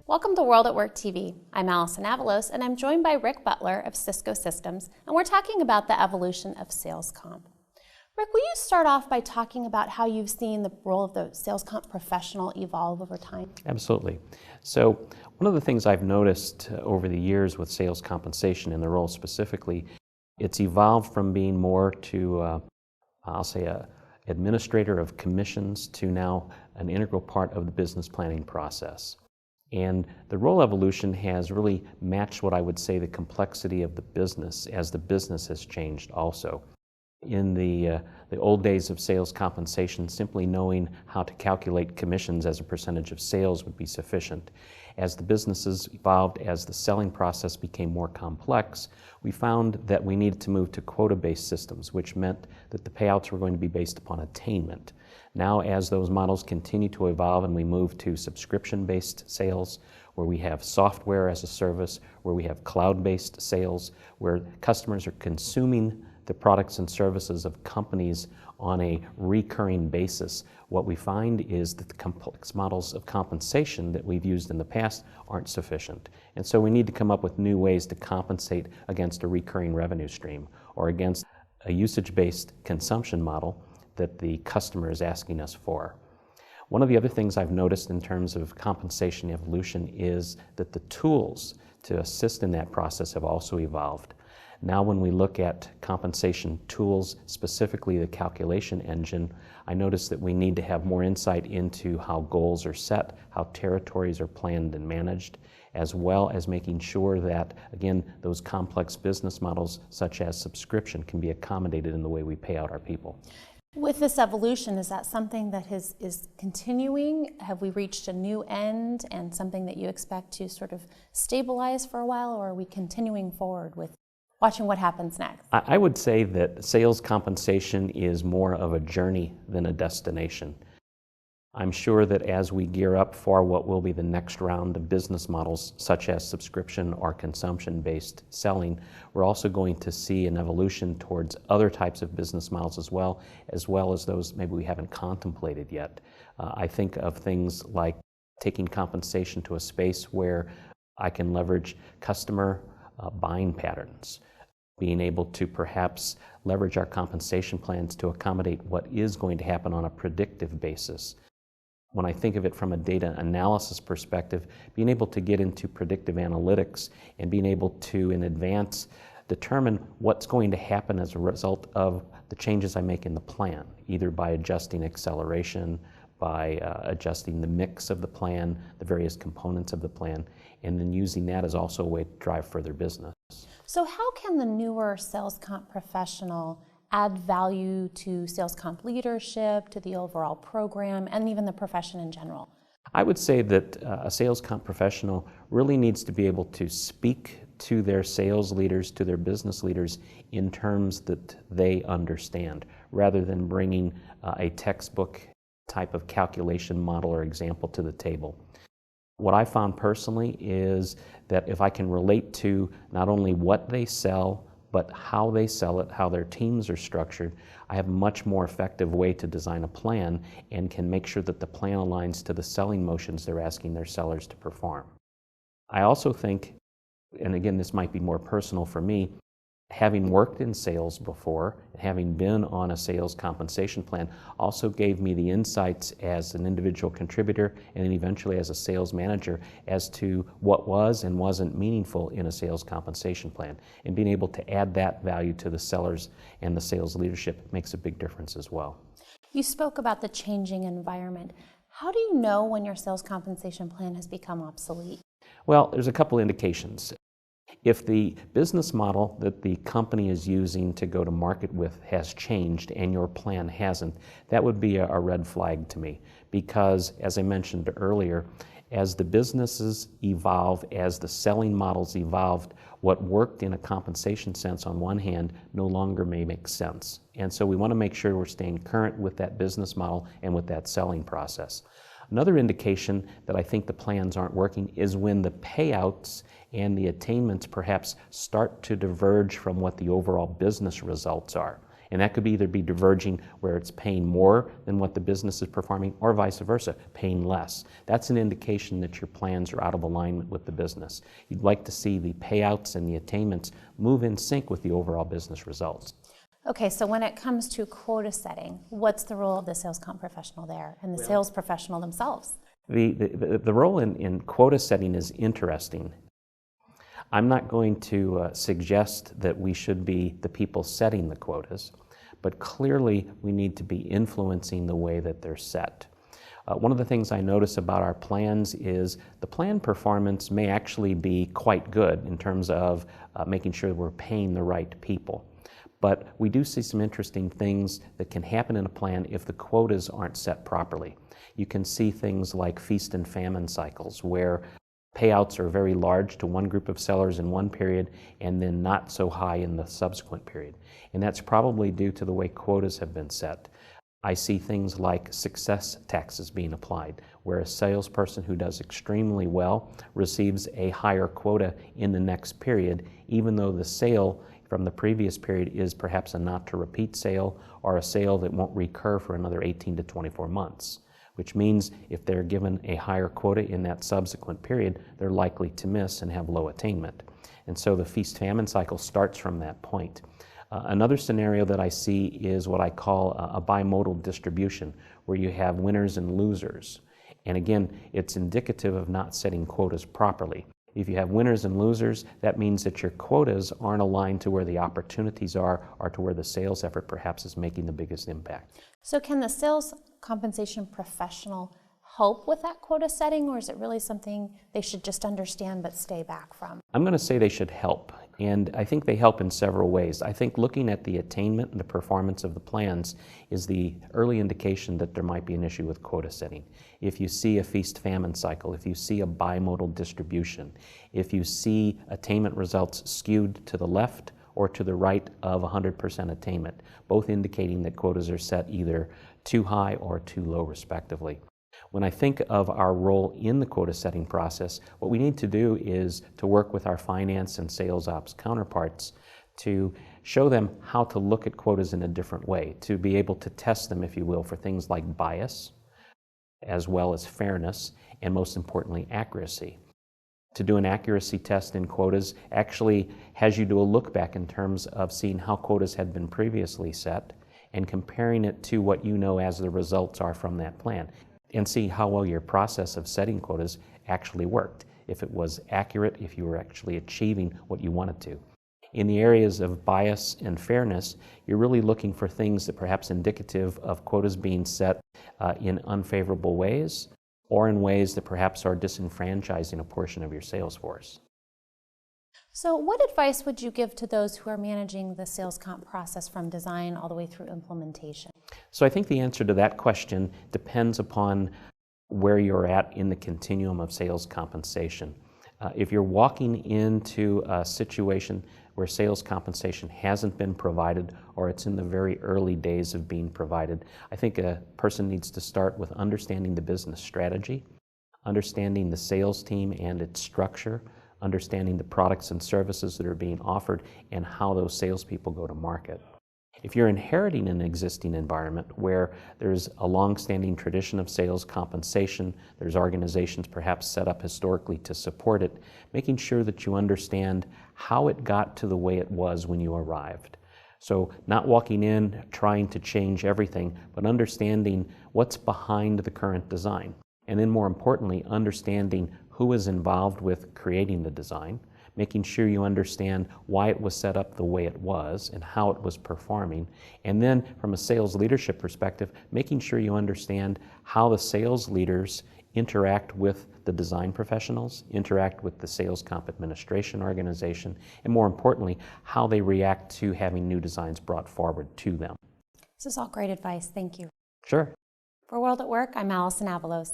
Welcome to World at Work TV. I'm Allison Avalos, and I'm joined by Rick Butler of Cisco Systems, and we're talking about the evolution of sales comp. Rick, will you start off by talking about how you've seen the role of the sales comp professional evolve over time? Absolutely. So one of the things I've noticed over the years with sales compensation and the role specifically, it's evolved from being more to, I'll say, a administrator of commissions to now an integral part of the business planning process. And the role evolution has really matched what I would say the complexity of the business as the business has changed also. In the old days of sales compensation, simply knowing how to calculate commissions as a percentage of sales would be sufficient. As the businesses evolved, as the selling process became more complex, we found that we needed to move to quota-based systems, which meant that the payouts were going to be based upon attainment. Now, as those models continue to evolve and we move to subscription-based sales, where we have software as a service, where we have cloud-based sales, where customers are consuming the products and services of companies on a recurring basis, what we find is that the complex models of compensation that we've used in the past aren't sufficient. And so we need to come up with new ways to compensate against a recurring revenue stream or against a usage-based consumption model that the customer is asking us for. One of the other things I've noticed in terms of compensation evolution is that the tools to assist in that process have also evolved. Now when we look at compensation tools, specifically the calculation engine, I notice that we need to have more insight into how goals are set, how territories are planned and managed, as well as making sure that, again, those complex business models such as subscription can be accommodated in the way we pay out our people. With this evolution, is that something that is continuing? Have we reached a new end and something that you expect to sort of stabilize for a while, or are we continuing forward with watching what happens next? I would say that sales compensation is more of a journey than a destination. I'm sure that as we gear up for what will be the next round of business models, such as subscription or consumption-based selling, we're also going to see an evolution towards other types of business models as well as those maybe we haven't contemplated yet. I think of things like taking compensation to a space where I can leverage customer buying patterns, being able to perhaps leverage our compensation plans to accommodate what is going to happen on a predictive basis. When I think of it from a data analysis perspective, being able to get into predictive analytics and being able to, in advance, determine what's going to happen as a result of the changes I make in the plan, either by adjusting acceleration, by adjusting the mix of the plan, the various components of the plan, and then using that as also a way to drive further business. So how can the newer sales comp professional add value to sales comp leadership, to the overall program, and even the profession in general? I would say that a sales comp professional really needs to be able to speak to their sales leaders, to their business leaders in terms that they understand, rather than bringing a textbook type of calculation model or example to the table. What I found personally is that if I can relate to not only what they sell, but how they sell it, how their teams are structured, I have a much more effective way to design a plan and can make sure that the plan aligns to the selling motions they're asking their sellers to perform. I also think, and again, this might be more personal for me, having worked in sales before, having been on a sales compensation plan, also gave me the insights as an individual contributor and then eventually as a sales manager as to what was and wasn't meaningful in a sales compensation plan. And being able to add that value to the sellers and the sales leadership makes a big difference as well. You spoke about the changing environment. How do you know when your sales compensation plan has become obsolete? Well, there's a couple indications. If the business model that the company is using to go to market with has changed and your plan hasn't, that would be a red flag to me. Because, as I mentioned earlier, as the businesses evolve, as the selling models evolved, what worked in a compensation sense on one hand no longer may make sense. And so we want to make sure we're staying current with that business model and with that selling process. Another indication that I think the plans aren't working is when the payouts and the attainments perhaps start to diverge from what the overall business results are. And that could either be diverging where it's paying more than what the business is performing, or vice versa, paying less. That's an indication that your plans are out of alignment with the business. You'd like to see the payouts and the attainments move in sync with the overall business results. Okay, so when it comes to quota setting, what's the role of the sales comp professional there and the sales professional themselves? The role in quota setting is interesting. I'm not going to suggest that we should be the people setting the quotas, but clearly we need to be influencing the way that they're set. One of the things I notice about our plans is the plan performance may actually be quite good in terms of making sure that we're paying the right people. But we do see some interesting things that can happen in a plan if the quotas aren't set properly. You can see things like feast and famine cycles where payouts are very large to one group of sellers in one period and then not so high in the subsequent period. And that's probably due to the way quotas have been set. I see things like success taxes being applied, where a salesperson who does extremely well receives a higher quota in the next period, even though the sale from the previous period is perhaps a not-to-repeat sale or a sale that won't recur for another 18 to 24 months. Which means if they're given a higher quota in that subsequent period, they're likely to miss and have low attainment. And so the feast-famine cycle starts from that point. Another scenario that I see is what I call a bimodal distribution, where you have winners and losers. And again, it's indicative of not setting quotas properly. If you have winners and losers, that means that your quotas aren't aligned to where the opportunities are or to where the sales effort perhaps is making the biggest impact. So can the sales compensation professional help with that quota setting, or is it really something they should just understand but stay back from? I'm going to say they should help, and I think they help in several ways. I think looking at the attainment and the performance of the plans is the early indication that there might be an issue with quota setting. If you see a feast-famine cycle, if you see a bimodal distribution, if you see attainment results skewed to the left or to the right of 100% attainment, both indicating that quotas are set either too high or too low respectively. When I think of our role in the quota setting process, what we need to do is to work with our finance and sales ops counterparts to show them how to look at quotas in a different way, to be able to test them, if you will, for things like bias, as well as fairness, and most importantly, accuracy. To do an accuracy test in quotas actually has you do a look back in terms of seeing how quotas had been previously set and comparing it to what you know as the results are from that plan, and see how well your process of setting quotas actually worked, if it was accurate, if you were actually achieving what you wanted to. In the areas of bias and fairness, you're really looking for things that perhaps indicative of quotas being set in unfavorable ways, or in ways that perhaps are disenfranchising a portion of your sales force. So what advice would you give to those who are managing the sales comp process from design all the way through implementation? So I think the answer to that question depends upon where you're at in the continuum of sales compensation. If you're walking into a situation where sales compensation hasn't been provided, or it's in the very early days of being provided, I think a person needs to start with understanding the business strategy, understanding the sales team and its structure, understanding the products and services that are being offered, and how those salespeople go to market. If you're inheriting an existing environment where there's a long-standing tradition of sales compensation, there's organizations perhaps set up historically to support it, making sure that you understand how it got to the way it was when you arrived. So not walking in trying to change everything, but understanding what's behind the current design. And then more importantly, understanding who is involved with creating the design, making sure you understand why it was set up the way it was and how it was performing. And then from a sales leadership perspective, making sure you understand how the sales leaders interact with the design professionals, interact with the sales comp administration organization, and more importantly, how they react to having new designs brought forward to them. This is all great advice. Thank you. Sure. For World at Work, I'm Allison Avalos.